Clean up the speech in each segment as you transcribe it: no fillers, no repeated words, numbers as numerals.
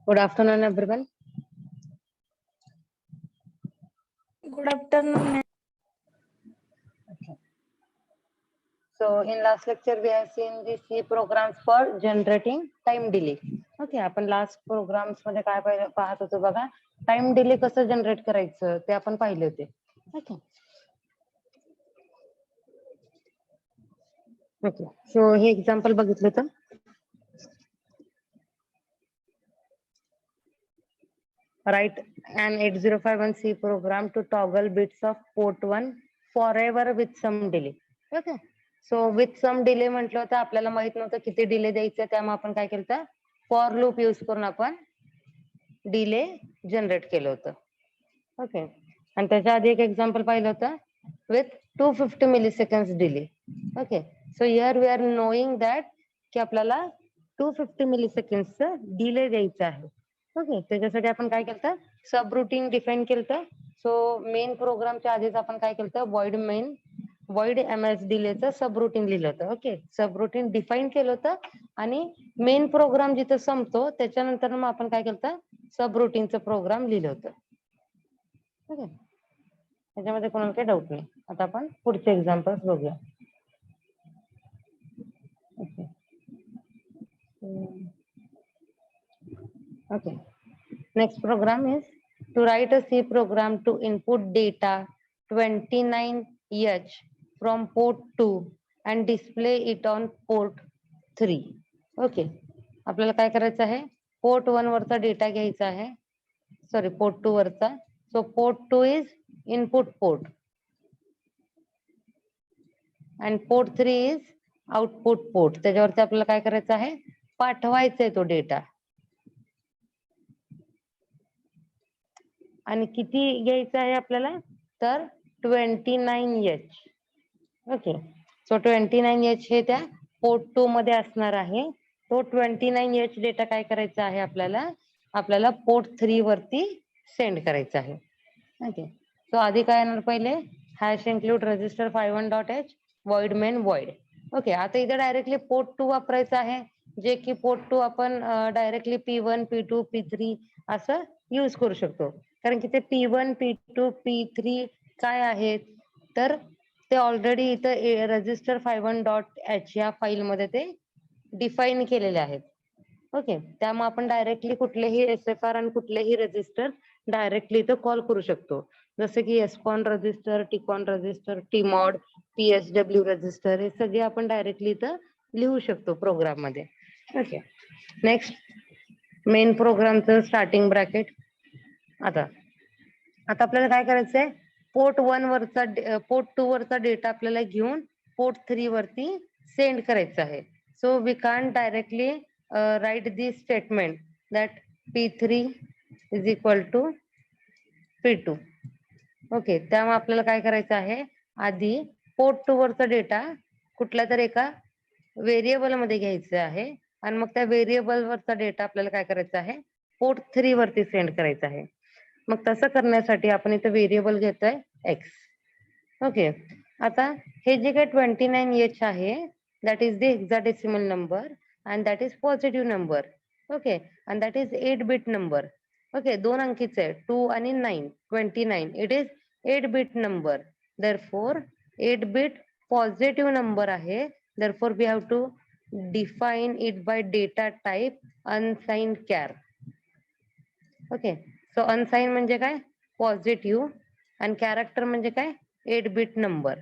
Good afternoon, everyone. Good afternoon, ma'am. Okay. So in last lecture, we have seen the C programs for generating time delay. Okay, आपण last programs मध्ये काय पाहत होतो बघा, time delay कसं generate करायचं ते आपण पाहिले होते. ओके ओके सो हे एक्झाम्पल बघितलं तर write an 8051C program to toggle bits of port 1 forever with some delay. Okay, so with some delay म्हटलं होतं, आपल्याला माहित नव्हतं किती डिले द्यायचं, त्यामुळे आपण काय केलं, फॉर लूप यूज करून आपण डिले जनरेट केलं होतं. ओके, आणि त्याच्या आधी एक एक्झाम्पल पाहिलं होतं with 250 milliseconds delay. Okay, so here we are knowing that की आपल्याला 250 मिलीसेकंड्सचं डिले द्यायचं आहे. ओके, त्याच्यासाठी आपण काय केलं, सब रुटीन डिफाईन केलं. सो मेन प्रोग्रामच्या आधीच आपण काय केलं, void ms डिलेचं सब रुटीन लिहिलं होतं. ओके, सब रुटीन डिफाईन केलं होतं आणि मेन प्रोग्राम जिथं संपतो त्याच्यानंतर मग आपण काय केलं, सब रुटीनचं प्रोग्राम लिहिलं होतं. ओके, त्याच्यामध्ये कोणाला काही डाऊट नाही. आता आपण पुढचे एक्झाम्पल्स बघूया. Okay okay, next program is to write a C program to input data 29H from port 2 and display it on port 3. Okay, आपल्याला काय करायचं आहे, पोर्ट 1 वरचा डेटा घ्यायचा आहे, सॉरी पोर्ट 2 वरचा. So port 2 is input port and port 3 is output port. त्याच्यावरती आपल्याला काय करायचं आहे, पाठवायचा आहे तो डेटा. आणि किती घ्यायचं आहे आपल्याला, तर 29H. ओके, सो 29H हे त्या पोर्ट 2 मध्ये असणार आहे. तो 29H डेटा काय करायचा आहे, आपल्याला पोर्ट 3 वरती सेंड करायचा आहे. ओके, सो आधी काय येणार, पहिले hash include register 51.h void main void. Okay, आता इथे डायरेक्टली पोर्ट 2 वापरायचं आहे, जे की पोर्ट 2 आपण डायरेक्टली P1 P2 P3 असं यूज करू शकतो. कारण की ते P1 P2 P3 काय आहेत, तर ते ऑलरेडी इथं रजिस्टर 51.h या फाईल मध्ये ते डिफाईन केलेले आहेत. ओके, त्यामुळे आपण डायरेक्टली कुठलेही SFR आणि कुठलेही रजिस्टर डायरेक्टली इथं कॉल करू शकतो. जसे की SCON register, TCON register, TMOD, PSW register, हे सगळे आपण डायरेक्टली इथं लिहू शकतो प्रोग्राम मध्ये. ओके, नेक्स्ट मेन प्रोग्रामचं स्टार्टिंग ब्रॅकेट. आता आपल्याला काय करायचंय, पोर्ट 1 वरचा पोर्ट 2 वरचा डेटा आपल्याला घेऊन पोर्ट 3 वरती सेंड करायचा आहे. So we can't directly write this statement that P3 is equal to P2. Okay, त्यामुळे आपल्याला काय करायचं आहे, आधी पोर्ट 2 वरचा डेटा कुठल्या तरी एका व्हेरिएबल मध्ये घ्यायचा आहे आणि मग त्या व्हेरिएबल वरचा डेटा आपल्याला काय करायचा आहे, पोर्ट 3 वरती सेंड करायचा आहे. मग तसं करण्यासाठी आपण इथं व्हेरिएबल घेतोय x. ओके, आता हे जे काही 29H आहे, that is the hexadecimal number and that is positive number. Okay, and that is 8-bit number. Okay, 2 अंकीच आहे, 2 आणि 9, 29. It is 8-bit number. Therefore 8-bit positive number आहे. Therefore we have to define it by data type unsigned char. Okay, so unsigned म्हणजे काय, positive, आणि character म्हणजे काय, 8-bit number.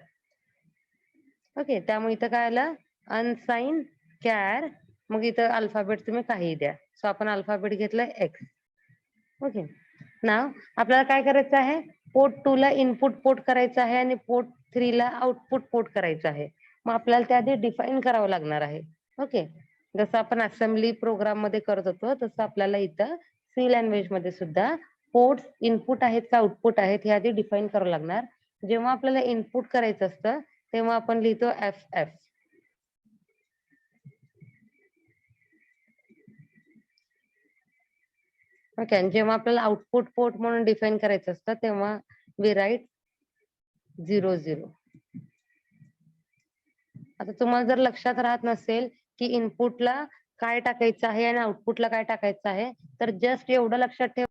Okay, त्यामुळे इथं काय आलं, अनसाइन कॅर. मग इथं अल्फाबेट तुम्ही काही द्या. सो आपण अल्फाबेट घेतलंय x. ओके, नाव आपल्याला काय करायचं आहे, पोर्ट 2 ला इनपुट पोर्ट करायचं आहे आणि पोर्ट 3 ला आउटपुट पोर्ट करायचं आहे. मग आपल्याला त्या आधी डिफाईन करावं लागणार आहे. ओके, जसं आपण असेंब्ली प्रोग्राम मध्ये करत होतो तसं आपल्याला इथं सी लँग्वेज मध्ये सुद्धा पोर्ट्स इनपुट आहेत का आउटपुट आहेत हे आधी डिफाईन करावं लागणार. जेव्हा आपल्याला इनपुट करायचं असतं तेव्हा आपण लिहितो FF. ओके, आणि जेव्हा आपल्याला आउटपुट पोर्ट म्हणून डिफाईन करायचं असतं तेव्हा वी राईट 00. आता तुम्हाला जर लक्षात राहत नसेल की इनपुटला काय टाकायचं आहे आणि आउटपुटला काय टाकायचं आहे, तर जस्ट एवढं लक्षात ठेव.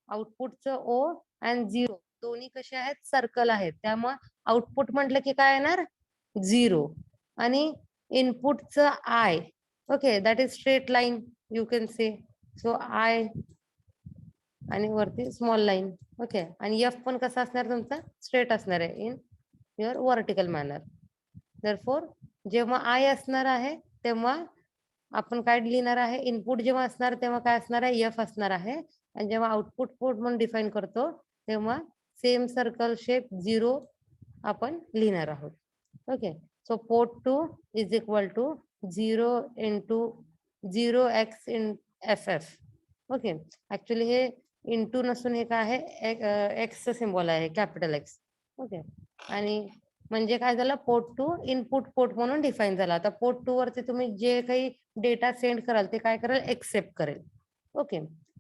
आउटपुटचं ओ आणि 0 दोन्ही कसे आहेत, सर्कल आहेत, त्यामुळे आउटपुट म्हटलं की काय येणार 0 आणि इनपुटचं I. Okay, that is straight line you can say. So I आणि वरती स्मॉल लाईन. ओके, आणि एफ पण कसा असणार तुमचा, स्ट्रेट असणार आहे in your vertical manner. Therefore जेव्हा आय असणार आहे तेव्हा आपण काय लिहिणार आहे, इनपुट जेव्हा असणार तेव्हा काय असणार आहे, एफ असणार आहे. आणि जेव्हा आउटपुट पोर्ट म्हणून डिफाईन करतो तेव्हा सेम सर्कल शेप 0 आपण लिहिणार आहोत. Okay, so port 2 is equal to 0 into 0x in FF. Okay, actually हे इंटू नसून हे काय आहे, एक्सचं सिम्बॉल आहे, कॅपिटल एक्स. ओके, आणि म्हणजे काय झालं, पोर्ट 2 इनपुट पोर्ट म्हणून डिफाईन झाला. आता पोर्ट 2 वरती तुम्ही जे काही डेटा सेंड कराल ते काय करेल, एक्सेप्ट करेल. ओके,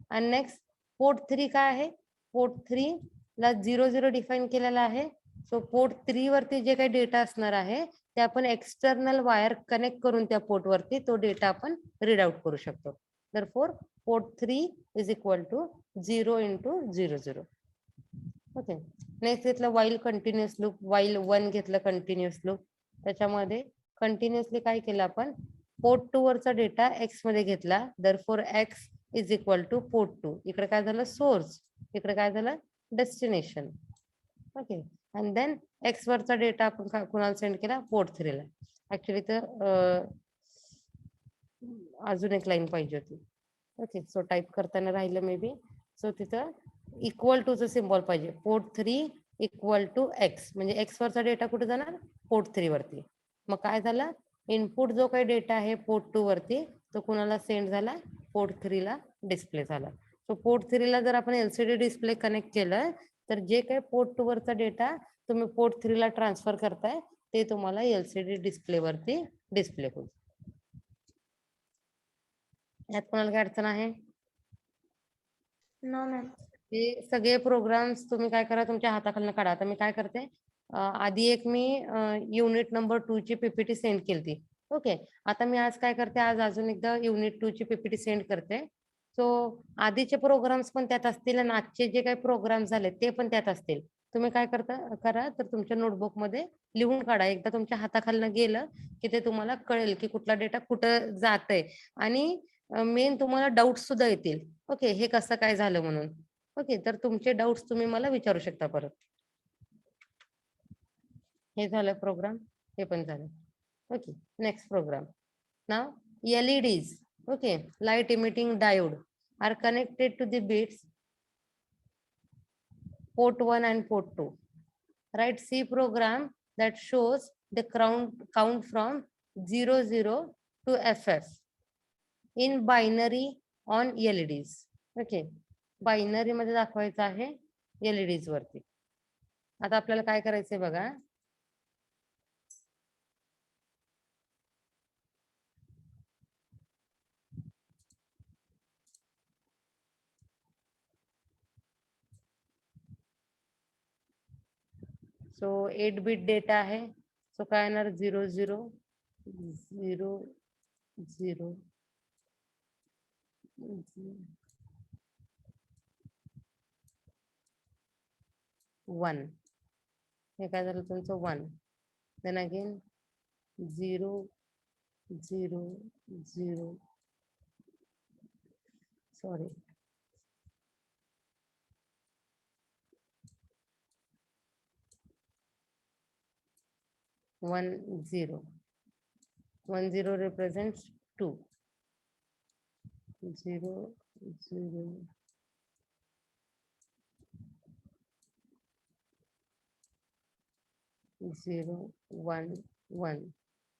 आणि नेक्स्ट पोर्ट 3 काय आहे, पोर्ट 3 ला 0 डिफाईन केलेला आहे. सो पोर्ट 3 वरती जे काही डेटा असणार आहे ते आपण एक्सटर्नल वायर कनेक्ट करून त्या पोर्ट वरती तो डेटा आपण रीड आउट करू शकतो. Therefore port 3 is equal to 0 into 0. Okay, next घेतलं वाईल कंटिन्युअस लूप. वाईल 1 घेतलं कंटिन्युअस लूप. त्याच्यामध्ये कंटिन्युअसली काय केलं आपण, पोर्ट 2 वरचा डेटा एक्स मध्ये घेतला. Therefore x is equal to port 2. इकडे काय झालं, सोर्स, इकडे काय झालं, डेस्टिनेशन. ओके, आणि देन एक्स वरचा डेटा आपण कुणाला सेंड केला, पोर्ट 3 ला. ऍक्च्युली तर अजून एक लाईन पाहिजे होती. ओके, सो टाईप करताना राहिलं मे बी. सो तिथं इक्वल टूचं सिम्बॉल पाहिजे. पोर्ट 3 इक्वल टू एक्स, म्हणजे एक्स वरचा डेटा कुठे जाणार, पोर्ट 3 वरती. मग काय झालं, इनपुट जो काही डेटा आहे पोर्ट 2 वरती तो कुणाला सेंड झाला, पोर्ट 3 ला डिस्प्ले झाला. सो पोर्ट 3 ला जर आपण LCD डिस्प्ले कनेक्ट केलं तर जे काही पोर्ट 2 वरचा डेटा तुम्ही पोर्ट 3 ला ट्रान्सफर करताय ते तुम्हाला LCD डिस्प्ले वरती डिस्प्ले होईल. यात कोणाला काय अडचण आहे? No ma'am. हे सगळे प्रोग्राम्स तुम्ही काय करा, तुमच्या हाताखालनं काढा. आता मी काय करते, आधी एक मी युनिट नंबर 2 ची PPT सेंड केली. ओके, आता मी आज काय करते, आज अजून एकदा युनिट 2 ची PPT सेंड करते. सो आधीचे प्रोग्राम्स पण त्यात असतील आणि आजचे जे काही प्रोग्राम झाले ते पण त्यात असतील. तुम्ही काय करा तर तुमच्या नोटबुक मध्ये लिहून काढा. एकदा तुमच्या हाताखालनं गेलं की ते तुम्हाला कळेल की कुठला डेटा कुठं जातंय आणि मेन तुम्हाला डाऊट सुद्धा येतील. ओके, हे कसं काय झालं म्हणून. ओके, तर तुमचे डाऊट्स तुम्ही मला विचारू शकता परत. हे झालं प्रोग्राम, हे पण झालं. Okay, next program. नाव LEDs, okay, light emitting diode are connected to the bits port 1 and port 2. Write C program that shows the count from 00 to FF in binary on LEDs. Okay, binary मध्ये दाखवायचं आहे LEDs वरती. आता आपल्याला काय करायचंय बघा, सो 8 बिट डेटा आहे. सो काय येणार, 0 0 0 0 1. हे काय झालं तुमचं 1. Then again 0 0 0, sorry, 1 0. 1 0 represents 2. 0 0 0 1 1.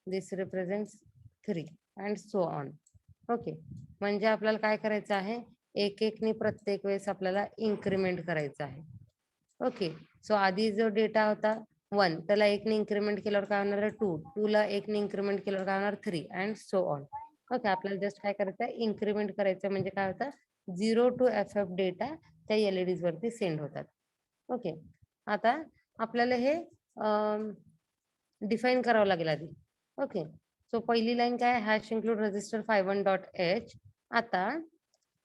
This represents 3 and so on. Okay, म्हणजे आपल्याला काय करायचं आहे, एक एकने प्रत्येक वेळेस आपल्याला इन्क्रीमेंट करायचं आहे. ओके, सो आधी जो डेटा होता 1 त्याला 1 ने इन्क्रीमेंट केल्यावर काय होणार, 2 2 ला 1 ने इन्क्रीमेंट केल्यावर काय होणार, 3 अँड सो ऑन. ओके, आपल्याला जस्ट काय करायचं, इन्क्रीमेंट करायचं. म्हणजे काय होतं, 0 to FF डेटा त्या LEDs वरती सेंड होतात. ओके, आता आपल्याला हे डिफाईन करावं लागेल आधी. ओके, सो पहिली लाईन काय, हॅश इन्क्लूड रजिस्टर 51.h. आता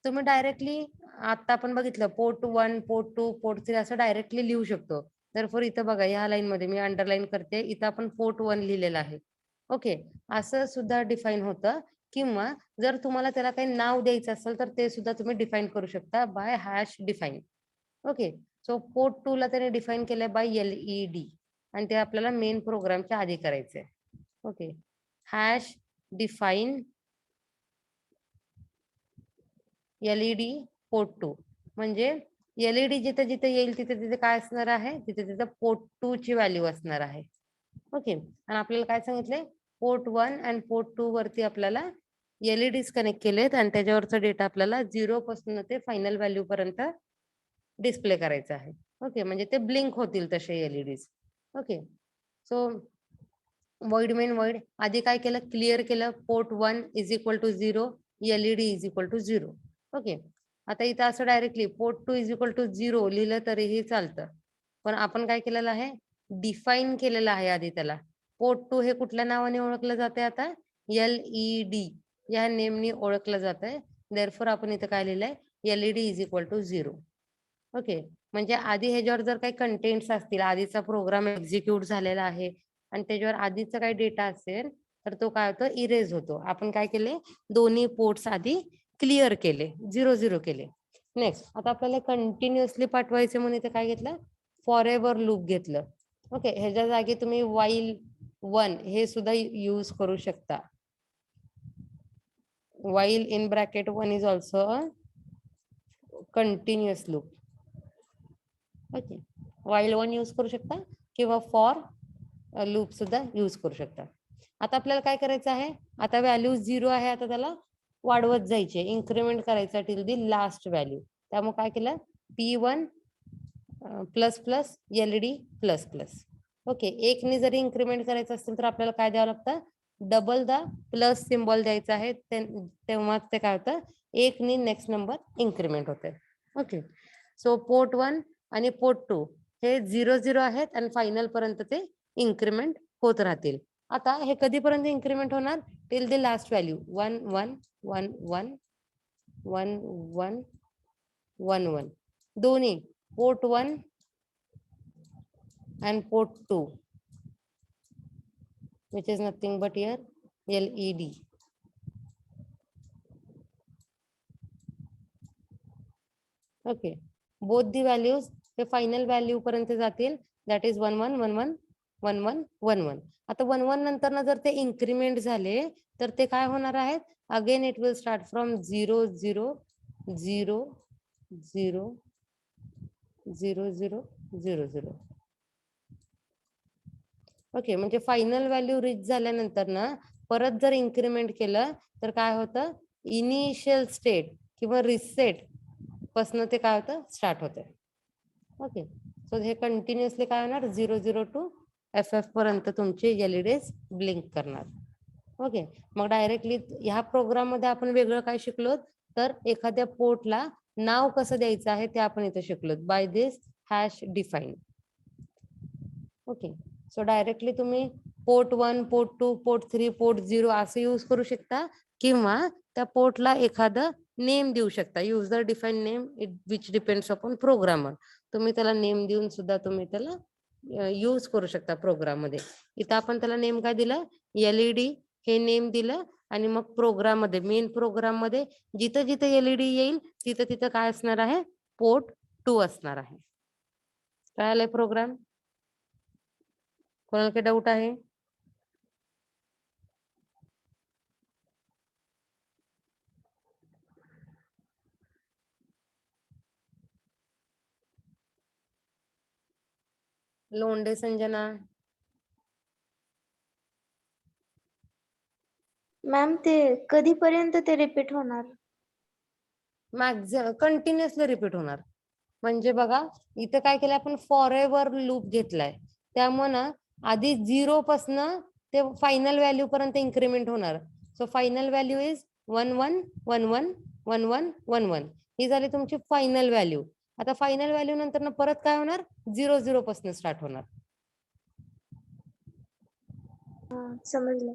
तुम्ही डायरेक्टली आता आपण बघितलं पोर्ट 1, पोर्ट 2, पोर्ट 3 असं डायरेक्टली लिहू शकतो. तर इथं बघा ह्या लाईन मध्ये मी अंडरलाईन करते, इथं आपण पोर्ट 1 लिहिलेलं आहे. ओके, असं सुद्धा डिफाईन होतं. किंवा जर तुम्हाला त्याला काही नाव द्यायचं असेल तर ते सुद्धा तुम्ही डिफाईन करू शकता by hash define. Okay, so port 2 ला त्याने डिफाईन केलंय बाय LED आणि ते आपल्याला मेन प्रोग्रामच्या आधी करायचंय. Okay, hash define LED port 2 म्हणजे LED जिथे जिथे येईल तिथे तिथे काय असणार आहे, तिथे तिथे पोर्ट 2 ची व्हॅल्यू असणार आहे. ओके, आणि आपल्याला काय सांगितलंय, पोर्ट 1 आणि पोर्ट 2 वरती आपल्याला LEDs कनेक्ट केलेत आणि त्याच्यावरचा डेटा आपल्याला 0 पासून ते फायनल व्हॅल्यू पर्यंत डिस्प्ले करायचा आहे. ओके, म्हणजे ते ब्लिंक होतील तसे LEDs. Okay, so void main void आधी काय केलं, क्लिअर केलं, port 1 is equal to 0, LED is equal to 0. Okay, आता इथं असं directly port 2 is equal to 0 लिहिलं तरीही चालतं, पण आपण काय केलेलं आहे, डिफाईन केलेलं आहे आधी त्याला. पोर्ट 2 हे कुठल्या नावाने ओळखलं जाते, आता LED या नेमनी ओळखलं जात आहे. देअरफॉर आपण इथं काय लिहिलंय, LED is equal to 0. Okay, म्हणजे आधी ह्याच्यावर जर काही कंटेंट्स असतील, आधीचा प्रोग्राम एक्झिक्यूट झालेला आहे आणि त्याच्यावर आधीचा काही डेटा असेल तर तो काय होतो, इरेज होतो. आपण काय केले, दोन्ही पोर्ट्स आधी क्लिअर केले, 0 केले. नेक्स्ट, आता आपल्याला कंटिन्युअसली पाठवायचे म्हणून इथे काय घेतलं, फॉर एव्हर लूप घेतलं. ओके, ह्याच्या जागी तुम्ही while 1 हे सुद्धा यूज करू शकता. while in bracket 1 is also a continuous loop. Okay, while 1 use करू शकता किंवा फॉर लूप सुद्धा यूज करू शकता. आता आपल्याला काय करायचं आहे, आता व्हॅल्यू 0 आहे, आता त्याला वाढवत जायचे, इन्क्रिमेंट करायचा टिल दी लास्ट व्हॅल्यू. त्यामुळे काय केलं, P1 plus plus LED plus plus. Okay, एकने जरी इन्क्रिमेंट करायचं असेल तर आपल्याला काय द्यावं लागतं, डबल द प्लस सिम्बॉल द्यायचा आहे, तेव्हाच ते काय होतं, एकने नेक्स्ट नंबर इन्क्रिमेंट होते. ओके, सो पोर्ट 1 आणि पोर्ट 2 हे 0 आहेत आणि फायनल पर्यंत ते इन्क्रिमेंट होत राहतील. आता हे कधीपर्यंत इन्क्रिमेंट होणार, टिल द लास्ट व्हॅल्यू 1 1 1 1 1 1 1 1. दोन्ही port 1 and port 2, which is nothing but here LED. Okay, both the values हे फायनल व्हॅल्यू पर्यंत जातील, दॅट इज 1 1 1 1 1 1 1 1. आता 1 1 नंतर ना जर ते इन्क्रिमेंट झाले तर ते काय होणार आहेत, again it will start from 0 0 0 0 0 0 0 0. Okay, म्हणजे फायनल व्हॅल्यू रीच झाल्यानंतर ना परत जर इन्क्रिमेंट केलं तर काय होतं, इनिशियल स्टेट किंवा रिसेट पासून ते काय होतं, स्टार्ट होतं. ओके, सो हे कंटिन्युअसली काय होणार, 0 0 टू FF पर्यंत तुमचे LEDs ब्लिंक करणार. ओके, मग डायरेक्टली ह्या प्रोग्राम मध्ये आपण वेगळं काय शिकलो, तर एखाद्या पोर्टला नाव कसं द्यायचं आहे ते आपण इथे शिकलो by this hash define. Okay, so directly तुम्ही पोर्ट 1 पोर्ट 2 पोर्ट 3 पोर्ट 0 असं यूज करू शकता किंवा त्या पोर्टला एखादं नेम देऊ शकता. Use the define name which depends upon programmer. तुम्ही त्याला नेम देऊन सुद्धा तुम्ही त्याला यूज करू शकता प्रोग्राम मध्ये. इथं आपण त्याला नेम काय दिलं, LED हे नेम दिलं आणि मग प्रोग्राम मध्ये मेन प्रोग्राम मध्ये जिथं जिथं LED येईल तिथं तिथं काय असणार आहे, पोर्ट 2 असणार आहे. कळालंय प्रोग्राम, कोणाला काही डाऊट आहे? लोंढे संजना. मॅम ते कधीपर्यंत ते रिपीट होणार? कंटिन्युअसली रिपीट होणार. म्हणजे बघा इथं काय केलं आपण, फॉर एव्हर लूप घेतलाय, त्यामुळे ना आधी 0 पासन ते फायनल व्हॅल्यू पर्यंत इन्क्रिमेंट होणार. So final value is 1 1 1 1 1 1 1 1. ही झाली तुमची फायनल व्हॅल्यू. आता फायनल व्हॅल्यू नंतर परत काय होणार 0 0 पासून स्टार्ट होणार. समजलं.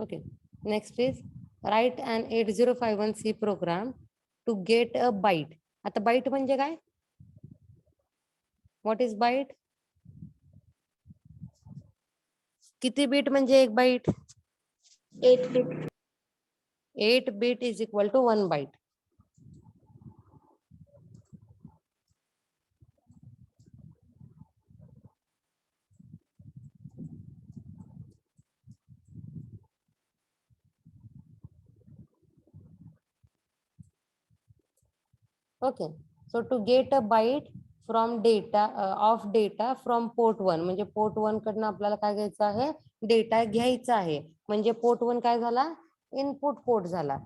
Okay, next is write an 8051C program to get a byte. आता byte म्हणजे काय? What is byte? किती बीट म्हणजे एक bite? 8 bit. 8 bit is equal to 1 byte. Okay, so to get a byte from data of data from port 1, म्हणजे port 1 कडनं आपल्याला काय घ्यायचं आहे? डेटा घ्यायचा आहे. म्हणजे port 1 काय झाला? इनपुट पोर्ट झाला.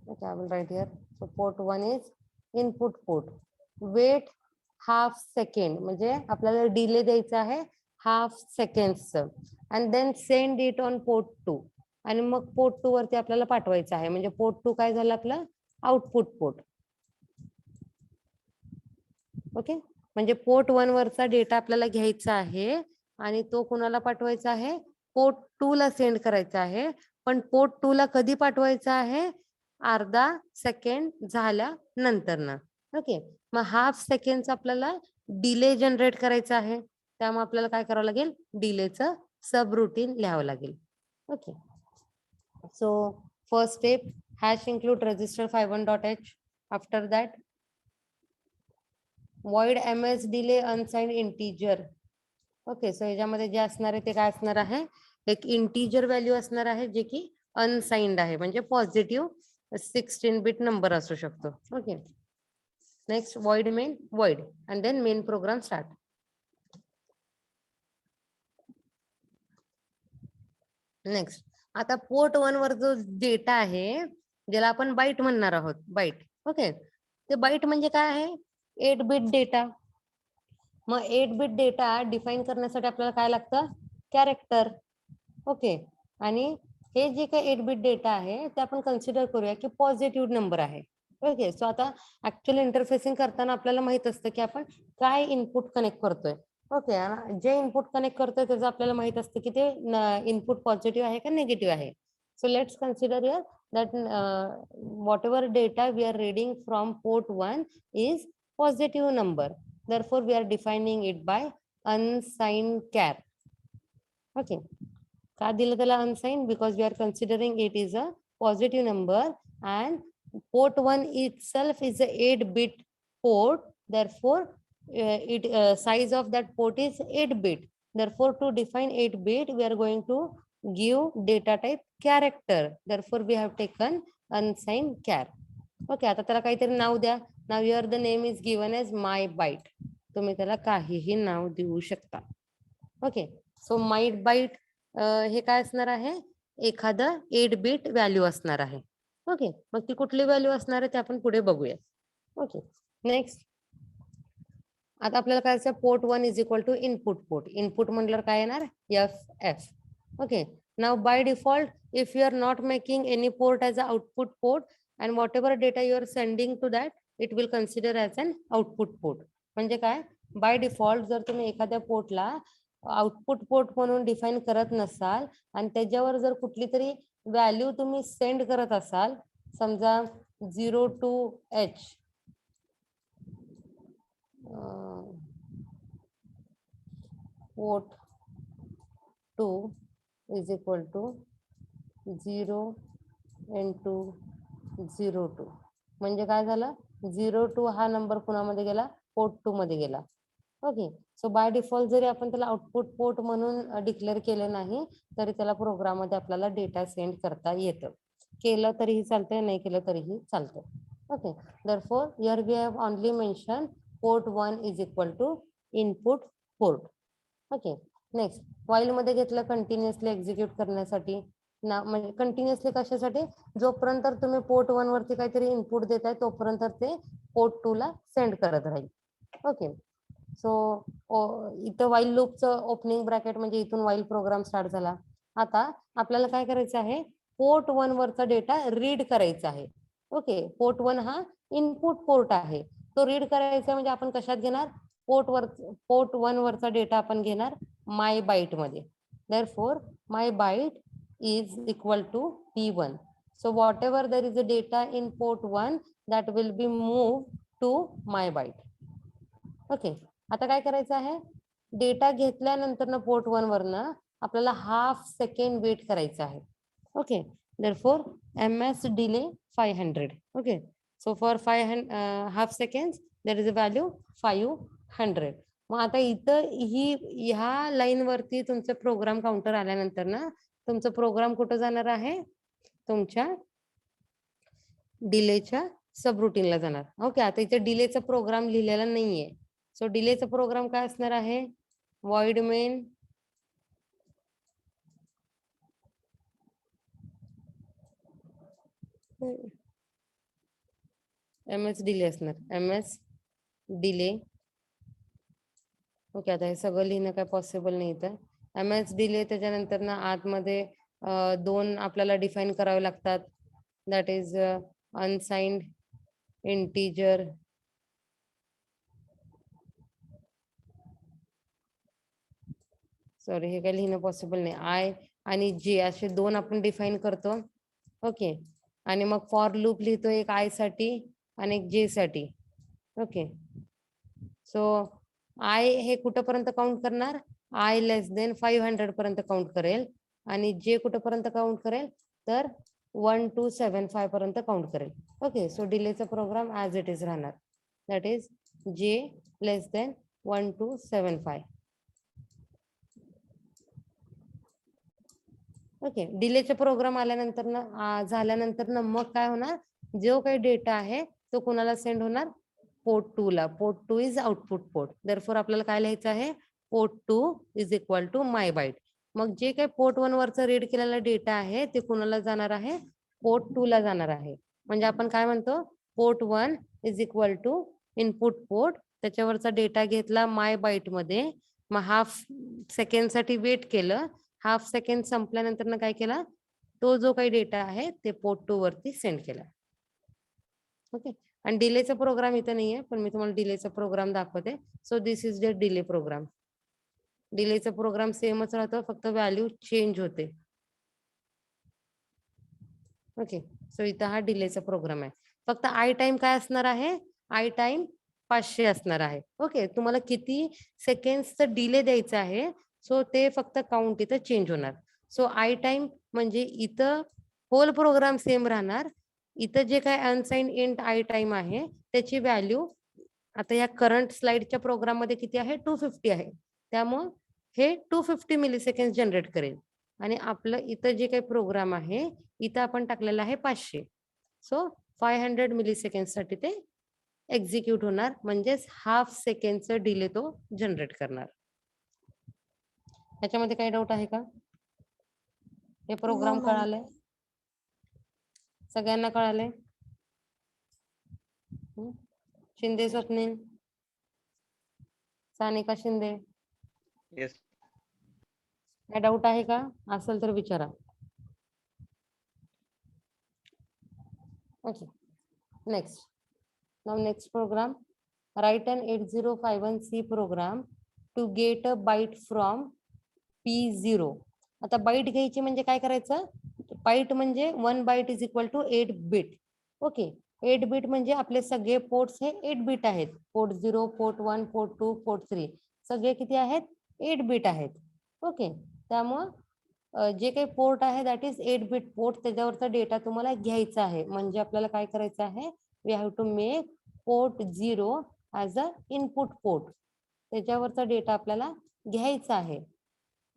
Okay, I will write here. So port 1 is input port. Wait half second, म्हणजे आपल्याला डिले द्यायचा आहे half सेकंडचं. and then send it on port 2. आणि मग पोर्ट 2 वरती आपल्याला पाठवायचं आहे. म्हणजे पोर्ट 2 काय झालं आपलं? Output port. ओके, म्हणजे पोर्ट 1 वरचा डेटा आपल्याला घ्यायचा आहे आणि तो कुणाला पाठवायचा आहे? पोर्ट 2 ला सेंड करायचा आहे. पण पोर्ट 2 ला कधी पाठवायचा आहे? अर्धा सेकंड झाल्यानंतर ना. ओके, मग हाफ सेकंडचा आपल्याला डिले जनरेट करायचा आहे. त्यामुळे आपल्याला काय करावं लागेल? डिलेचं सब रुटीन लिहावं लागेल. Okay, so first step hash include register 51.h. After that void ms delay unsigned integer. Okay, so याच्यामध्ये जे असणार आहे ते काय असणार आहे? एक इंटीजर व्हॅल्यू असणार आहे जे की अनसाइंड आहे, म्हणजे पॉझिटिव्ह 16 बिट नंबर असू शकतो. Okay, next void main void and then main program start. Next, आता पोर्ट 1 वर जो डेटा आहे ज्याला आपण बाईट म्हणणार आहोत, बाईट. ओके, ते बाईट म्हणजे काय आहे? 8 बिट डेटा. मग 8 बिट डेटा डिफाईन करण्यासाठी आपल्याला काय लागतं? कॅरेक्टर. ओके, आणि हे जे काही 8 बिट डेटा आहे ते आपण कन्सिडर करूया की पॉझिटिव्ह नंबर आहे. ओके, सो आता ऍक्च्युअली इंटरफेसिंग करताना आपल्याला माहित असतं की आपण काय इनपुट कनेक्ट करतोय. ओके, जे इनपुट कनेक्ट करतोय त्याचं आपल्याला माहित असतं की ते इनपुट पॉझिटिव्ह आहे का निगेटिव्ह आहे. So let's consider here that whatever data we are reading from port 1 is positive number. Therefore, we are defining it by unsigned char. Okay. का दिलं त्याला unsigned? Because we are considering it is a positive number and port 1 itself is a 8 bit port. Therefore, size of that port is 8 bit. Therefore, to define 8 bit, we are going to give data type character. Therefore, we have taken unsigned char. Okay, आता त्याला काहीतरी नाव द्या. नाव here the name is given as my byte. तुम्ही त्याला काहीही नाव देऊ शकता. ओके, सो माय बाईट हे काय असणार आहे? एखादं 8 बिट व्हॅल्यू असणार आहे. ओके, मग ती कुठली व्हॅल्यू असणार आहे ते आपण पुढे बघूया. ओके, नेक्स्ट, आता आपल्याला काय असं port 1 is equal to input port. Input म्हटल्यावर काय येणार? FF. Okay, now by default, if you are not making any port as an output port and whatever data you are sending to that, it will consider as an output port. म्हणजे काय? By default जर तुम्ही एखाद्या पोर्टला output port म्हणून define करत नसाल आणि त्याच्यावर जर कुठली तरी व्हॅल्यू तुम्ही सेंड करत असाल, समजा 0 to H, port 2 is equal to 0 into 02. म्हणजे काय झालं? 02 हा नंबर कुणामध्ये गेला? पोर्ट 2 मध्ये गेला. ओके, सो बाय डिफॉल्ट जरी आपण त्याला आउटपुट पोर्ट म्हणून डिक्लेअर केलं नाही तरी त्याला प्रोग्राम मध्ये आपल्याला डेटा सेंड करता येतं. केलं तरीही चालतंय, नाही केलं तरीही चालतं. Okay, therefore here we have only mentioned port 1 is equal to input port. Okay, next, while मध्ये घेतलं कंटिन्युअसली एक्झिक्यूट करण्यासाठी ना, म्हणजे कंटिन्युअसली कशासाठी? जोपर्यंत तुम्ही पोर्ट 1 वरती काहीतरी इनपुट देताय तोपर्यंत ते पोर्ट 2 ला सेंड करत राहील. ओके, सो इथं वाईल लूपचं ओपनिंग ब्रॅकेट म्हणजे इथून वाईल प्रोग्राम स्टार्ट झाला. आता आपल्याला काय करायचं आहे, पोर्ट 1 वरचा डेटा रीड करायचा आहे. ओके, पोर्ट 1 हा इनपुट पोर्ट आहे, तो रीड करायचा म्हणजे आपण कशात घेणार, पोर्ट 1 वरचा डेटा आपण घेणार माय बाईट मध्ये. Therefore my byte is equal to P1. So whatever there is a data in port 1 that will be moved to my byte. Okay, आता काय करायचं आहे, डेटा घेतल्यानंतर ना पोर्ट 1 वरनं आपल्याला हाफ सेकंड वेट करायचं आहे. Okay, therefore ms delay 500. Okay, so for 500 half seconds there is a value 500. मग आता इथं ह्या लाईन वरती तुमचं प्रोग्राम काउंटर आल्यानंतर ना तुमचं प्रोग्राम कुठं जाणार आहे, तुमच्या डिलेच्या सबरूटीनला जाणार. ओके, आता इथे डिलेचा प्रोग्राम लिहिलेला नाहीये. सो डिलेचा प्रोग्राम काय असणार आहे, void main ms डिले असणार, ms डिले. ओके, आता हे सगळं लिहिणं काय पॉसिबल नाही तर ms डिले. त्याच्यानंतर ना आतमध्ये 2 आपल्याला डिफाईन करावे लागतात, that is unsigned integer sorry हे काय लिहिणं पॉसिबल नाही. आय आणि जे असे 2 आपण डिफाईन करतो. ओके, आणि मग फॉर लूप लिहितो एक आय साठी आणि एक जे साठी. ओके, सो आय हे कुठपर्यंत काउंट करणार, आय लेस देन 500 पर्यंत काउंट करेल आणि जे कुठपर्यंत काउंट करेल तर 1275 पर्यंत काउंट करेल. ओके, सो डिलेचा प्रोग्राम ऍज इट इज राहणार, दॅट इज जे लेस देन 1275. ओके, डिलेचा प्रोग्राम आल्यानंतर ना झाल्यानंतर ना मग काय होणार, जो काही डेटा आहे तो कुणाला सेंड होणार, पोर्ट 2 ला. Port 2 is output port. Therefore आपल्याला काय लिहायचं आहे, port 2 is equal to my byte. मग जे काही पोर्ट 1 वरचा रीड केलेला डेटा आहे ते कुणाला जाणार आहे, पोर्ट 2 ला जाणार आहे. म्हणजे आपण काय म्हणतो, port 1 is equal to input port, त्याच्यावरचा डेटा घेतला माय बाईट मध्ये, मग हाफ सेकंड साठी वेट केलं, हाफ सेकंड संपल्यानंतर काय केला, तो जो काही डेटा आहे ते पोर्ट 2 वरती सेंड केला. ओके, आणि डिलेचा प्रोग्राम इथं नाहीये पण मी तुम्हाला डिलेचा प्रोग्राम दाखवते. So this is the delay program. डिलेचा प्रोग्राम सेमच राहतो, फक्त व्हॅल्यू चेंज होते. ओके, सो इथं हा डिलेचा प्रोग्राम आहे. फक्त आय टाइम काय असणार आहे, आय टाइम 500 असणार आहे. ओके, तुम्हाला किती सेकंड्सचं डिले द्यायचं आहे, सो ते फक्त काउंट इथं चेंज होणार. सो आय टाइम म्हणजे इथं होल प्रोग्राम सेम राहणार. इथं जे काय अनसाइंड इंट आय टाइम आहे त्याची व्हॅल्यू आता या करंट स्लाइडच्या प्रोग्राम मध्ये किती आहे, 250 आहे. त्यामुळं हे 250 मिली सेकंड जनरेट करेल. आणि आपलं इथं जे काही प्रोग्राम आहे इथं आपण टाकलेलं आहे 500. सो 500 मिली सेकंड साठी ते एक्झिक्यूट होणार, म्हणजेच हाफ सेकंडचं डिले तो जनरेट करणार. याच्यामध्ये काही डाऊट आहे का, हे प्रोग्राम No, ma'am. कळाले, सगळ्यांना कळाले? शिंदे स्वप्नील, सानिका शिंदे, येस. काय डाऊट आहे का, असेल तर विचारा. Okay, next. Now next program, write an 8051C program to get a byte from P0. आता बाईट घ्यायची म्हणजे काय करायचं, बाईट म्हणजे 1 byte is equal to 8 bit. Okay, 8 bit म्हणजे आपले सगळे पोर्ट्स हे 8 बिट आहेत. पोर्ट 0, पोर्ट 1, पोर्ट 2, पोर्ट 3 सगळे किती आहेत, 8 बिट आहेत. ओके, त्यामुळं जे काही पोर्ट आहे दॅट इज 8 बिट पोर्ट, त्याच्यावरचा डेटा तुम्हाला घ्यायचा आहे. म्हणजे आपल्याला काय करायचं आहे, we have to make port 0 as a input port, त्याच्यावरचा डेटा आपल्याला घ्यायचा आहे.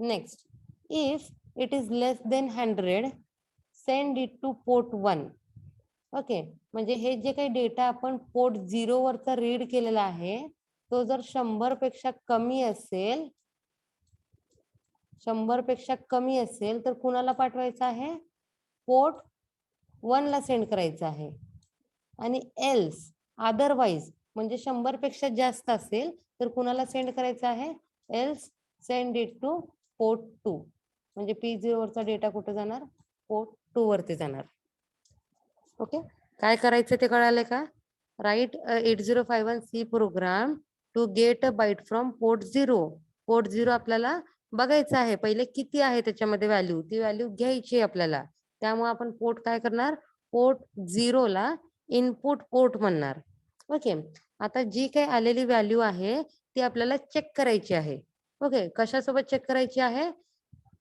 Next, if it is less than 100 send it to port 1. Okay, म्हणजे हे जे काही डेटा आपण पोर्ट 0 वरचा रीड केलेला आहे तो जर 100 पेक्षा कमी असेल, 100 पेक्षा कमी असेल तर कुणाला पाठवायचं आहे, पोर्ट 1 ला सेंड करायचं आहे. आणि एल्स अदरवाइज म्हणजे 100 पेक्षा जास्त असेल तर कुणाला सेंड करायचं आहे, else send it to port 2. म्हणजे P0 वरचा डेटा कुठे जाणार, पोर्ट 2 वरती जाणार. ओके, काय करायचं ते कळाले का? Write 8051C program to get a byte from port 0. Port 0 आपल्याला बघायचं आहे पहिले किती आहे त्याच्यामध्ये व्हॅल्यू, ती व्हॅल्यू घ्यायची आहे आपल्याला. त्यामुळे आपण पोर्ट काय करणार, पोर्ट 0 ला इनपुट पोर्ट म्हणणार. ओके, आता जी काही आलेली व्हॅल्यू आहे ती आपल्याला चेक करायची आहे. ओके, कशासोबत चेक करायची आहे,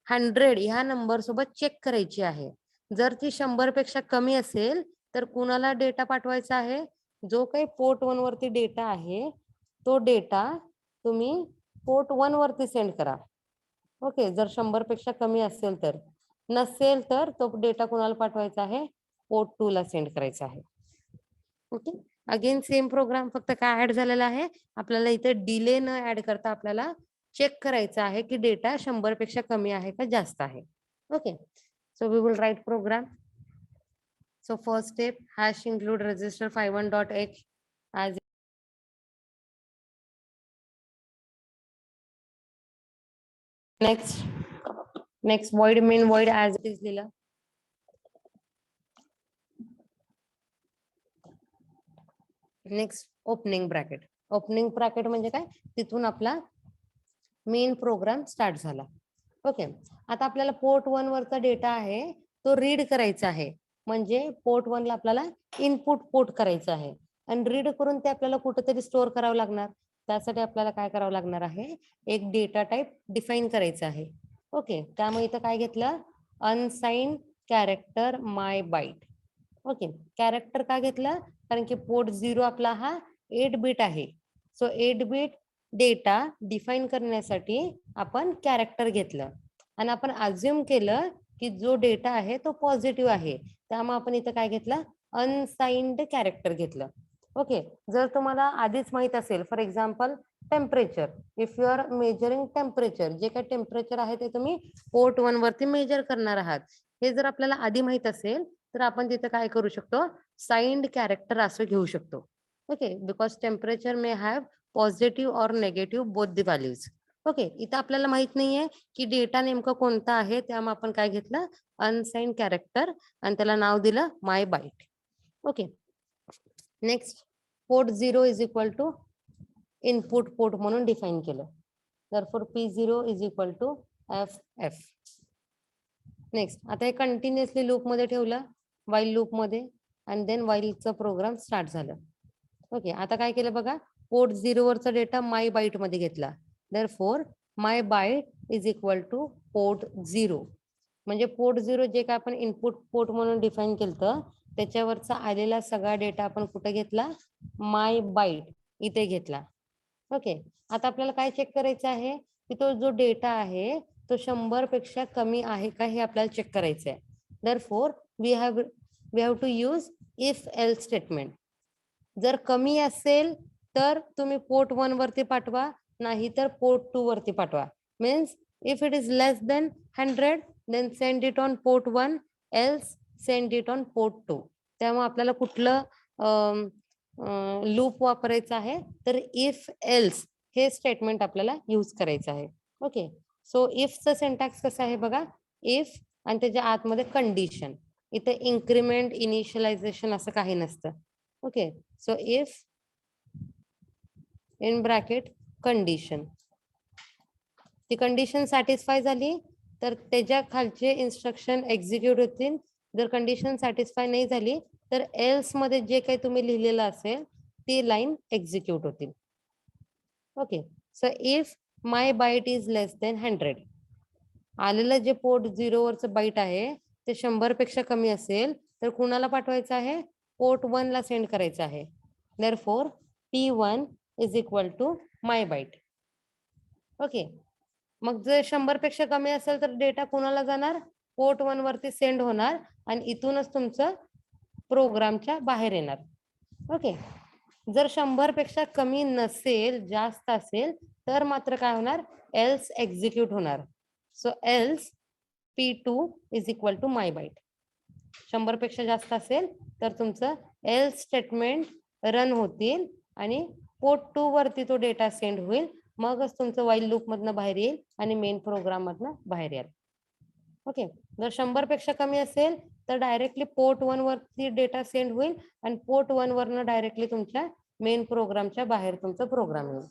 100 ह्या नंबर सोबत चेक करायची आहे. जर ती 100 पेक्षा कमी असेल तर कुणाला डेटा पाठवायचा आहे, जो काही पोर्ट 1 वरती डेटा आहे तो डेटा तुम्ही पोर्ट 1 वरती सेंड करा. ओके, जर 100 पेक्षा कमी असेल तर, नसेल तर तो डेटा कुणाला पाठवायचा आहे, पोर्ट 2 ला सेंड करायचा आहे. ओके, अगेन सेम प्रोग्राम, फक्त काय ऍड झालेला आहे, आपल्याला इथे डिले न ऍड करता आपल्याला चेक करायचं आहे की डेटा 100 पेक्षा कमी आहे का जास्त आहे. Okay, so we will write program. So first step, hash include register 51.h as next void main void as it is लिहिलं. Next opening bracket. Opening bracket म्हणजे काय, तिथून आपला मेन प्रोग्राम स्टार्ट झाला. ओके, आता आपल्याला पोर्ट 1 वरचा data आहे तो रीड करायचा आहे. म्हणजे पोर्ट 1 ला आपल्याला इनपुट पोर्ट करायचं आहे आणि रीड करून ते आपल्याला कुठेतरी स्टोअर करावं लागणार. त्यासाठी आपल्याला काय करावं लागणार आहे, एक डेटा टाइप डिफाईन करायचं आहे. ओके, त्यामुळे इथं काय घेतलं, अनसाइन्ड कॅरेक्टर माय बाईट. ओके, कॅरेक्टर का घेतलं, कारण की पोर्ट 0 आपला हा 8 बिट आहे. सो 8 बिट डेटा डिफाईन करण्यासाठी आपण कॅरेक्टर घेतलं आणि आपण अज्युम केलं की जो डेटा आहे तो पॉझिटिव्ह आहे. त्यामुळे आपण इथं काय घेतलं, अनसाइन्ड कॅरेक्टर घेतलं. ओके, जर तुम्हाला आधीच माहित असेल, for example temperature, if you are measuring temperature, जे काही टेम्परेचर आहे ते तुम्ही पोर्ट 1 वरती मेजर करणार आहात, हे जर आपल्याला आधी माहित असेल तर आपण तिथं काय करू शकतो, साइन्ड कॅरेक्टर असं घेऊ शकतो. Okay, because temperature may have positive or negative both the values. Okay, इथं आपल्याला माहित नाहीये की डेटा नेमका कोणता आहे, त्यामुळे आपण काय घेतलं, अनसाइन्ड कॅरेक्टर आणि त्याला नाव दिलं my byte. Okay, next port 0 is equal to input port म्हणून डिफाईन केलं. therefore P0 is equal to FF. Next, आता हे कंटिन्युअसली लूप मध्ये ठेवलं, वाईल लूप मध्ये, आणि देन वाईलचा प्रोग्राम स्टार्ट झालं. ओके, आता काय केलं बघा, पोर्ट 0 वरचा डेटा माय बाईट मध्ये घेतला. therefore my byte is equal to port 0. म्हणजे पोर्ट 0 जे काय आपण इनपुट पोर्ट म्हणून डिफाईन केलं त्याच्यावरचा आलेला सगळा डेटा आपण कुठे घेतला, माय बाईट इथे घेतला. ओके, आता आपल्याला काय चेक करायचं आहे की तो जो डेटा आहे तो 100 पेक्षा कमी आहे का हे आपल्याला चेक करायचं आहे. therefore we have to use if else statement. जर कमी असेल तर तुम्ही पोर्ट 1 वरती पाठवा, नाही तर पोर्ट 2 वरती पाठवा. Means if it is less than 100 then send it on port 1, else send it on port 2. त्यामुळे आपल्याला कुठलं लूप वापरायचं आहे, तर इफ एल्स हे स्टेटमेंट आपल्याला यूज करायचं आहे. ओके, सो इफचं सिंटॅक्स कसं आहे बघा, इफ आणि त्याच्या आतमध्ये कंडिशन. इथे इन्क्रिमेंट इनिशियलायझेशन असं काही नसतं. Okay, so if in bracket condition, ती कंडिशन सॅटिस्फाय झाली तर त्याच्या खालचे इन्स्ट्रक्शन एक्झिक्यूट होतील. जर कंडिशन सॅटिस्फाय नाही झाली तर एल्स मध्ये जे काही तुम्ही लिहिलेलं असेल ती लाईन एक्झिक्यूट होतील. Okay, so if my byte is less than 100, आलेलं जे पोर्ट 0 वरचं बाईट आहे ते 100 पेक्षा कमी असेल तर कुणाला पाठवायचं आहे, पोर्ट 1 ला सेंड करायचं आहे. therefore P1 is equal to my byte. Okay, मग जर 100 पेक्षा कमी असेल तर डेटा कुणाला जाणार, पोर्ट 1 वरती सेंड होणार आणि इथूनच तुमचं प्रोग्रामच्या बाहेर येणार. ओके, जर 100 पेक्षा कमी नसेल, जास्त असेल तर मात्र काय होणार, एल्स एक्झिक्यूट होणार. So else P2 is equal to my byte. 100 पेक्षा जास्त असेल तर तुमचं एल्स स्टेटमेंट रन होतील आणि पोर्ट 2 वरती तो डेटा सेंड होईल, मगच तुमचं वाईल लूप मधनं बाहेर येईल आणि मेन प्रोग्राम मधनं बाहेर येईल. ओके, जर 100 पेक्षा कमी असेल तर डायरेक्टली पोर्ट 1 वरती डेटा सेंड होईल आणि पोर्ट 1 वरनं डायरेक्टली तुमच्या मेन प्रोग्रामच्या बाहेर तुमचा प्रोग्राम येईल.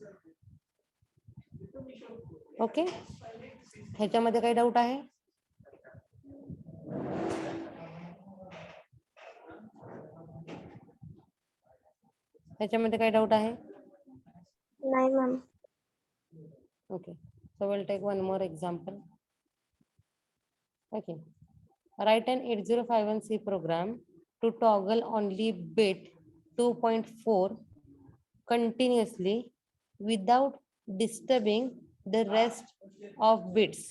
ओके, ह्याच्यामध्ये काही डाऊट आहे? ह्याच्यामध्ये काही डाऊट आहे? नाही ma'am. Okay, so we'll take one more example. Okay, write an 8051C program to toggle only bit 2.4 continuously without disturbing the rest of bits.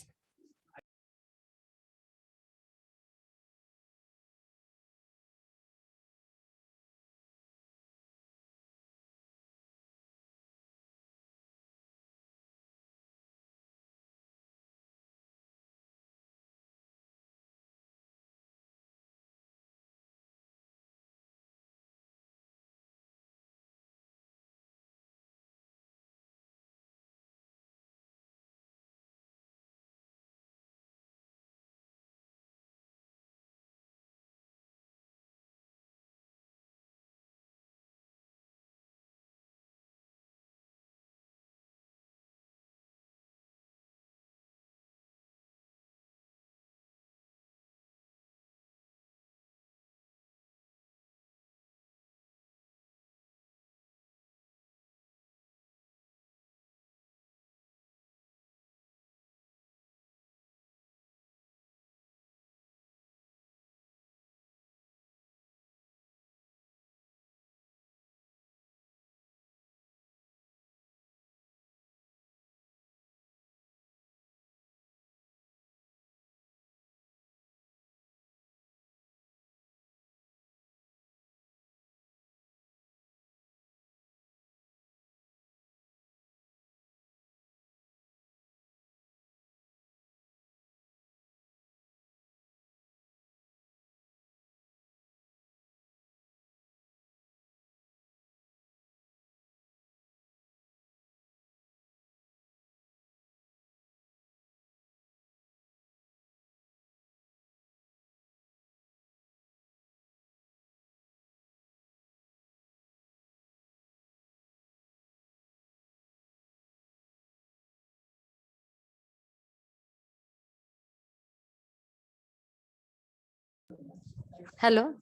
Hello.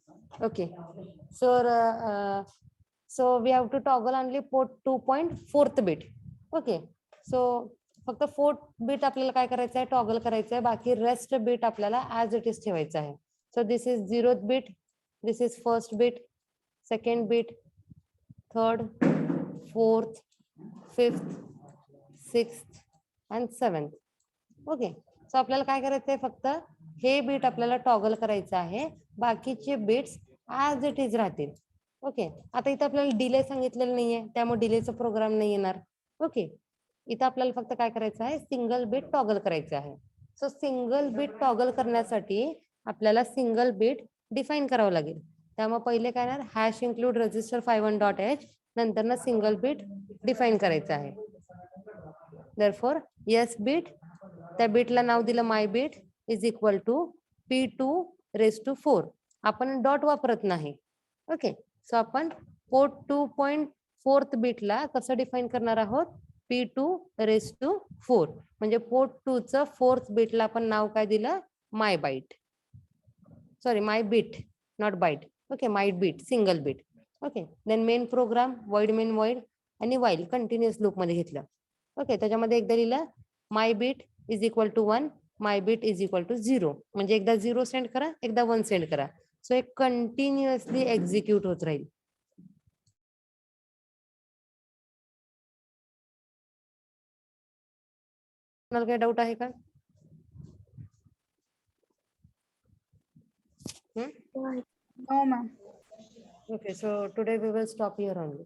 Okay. So we have to toggle only port 2.4th bit. Okay. So फक्त 4th bit आपल्याला काय करायचं आहे, toggle करायचं आहे, बाकी rest bit आपल्याला as it is ठेवायचं आहे. So this is 0th bit, this is first bit, second bit, third, fourth, fifth, sixth and seventh. Okay, so आपल्याला काय करायचं आहे, फक्त हे बीट आपल्याला टॉगल करायचं आहे, बाकीचे बिट्स ऍज इट इज राहतील. ओके, आता इथं आपल्याला डिले सांगितलेलं नाहीये, त्यामुळे डिलेचा प्रोग्राम नाही येणार. ओके, इथं आपल्याला फक्त काय करायचं आहे, सिंगल बिट टॉगल करायचं आहे. सो सिंगल बिट टॉगल करण्यासाठी आपल्याला सिंगल बिट डिफाईन करावं लागेल. त्यामुळे पहिले काय ना, हॅश इन्क्लूड रजिस्टर 51.h, नंतर ना सिंगल बिट डिफाईन करायचं आहे. देअरफॉर येस बिट, त्या बिटला नाव दिलं my bit is equal to P2⁴. आपण डॉट वापरत नाही. ओके, सो आपण पोर्ट 2.4th बिटला कसं डिफाईन करणार आहोत, P2⁴. म्हणजे पोर्ट 2 चं 4th बिटला आपण नाव काय दिलं, my byte. Sorry, my bit, not byte. Okay, my bit, single bit. Okay, then main program void main void आणि वाईल कंटिन्युअस लूप मध्ये घेतलं. ओके, त्याच्यामध्ये एकदा लिहिलं my bit is equal to 1, my bit is equal to 0. म्हणजे एकदा 0 send करा, एकदा 1 सेंड करा. सो हे कंटिन्युअसली एक्झिक्यूट होत राहील. काही डाऊट आहे का? No, ma'am. Okay, so today we will stop here only.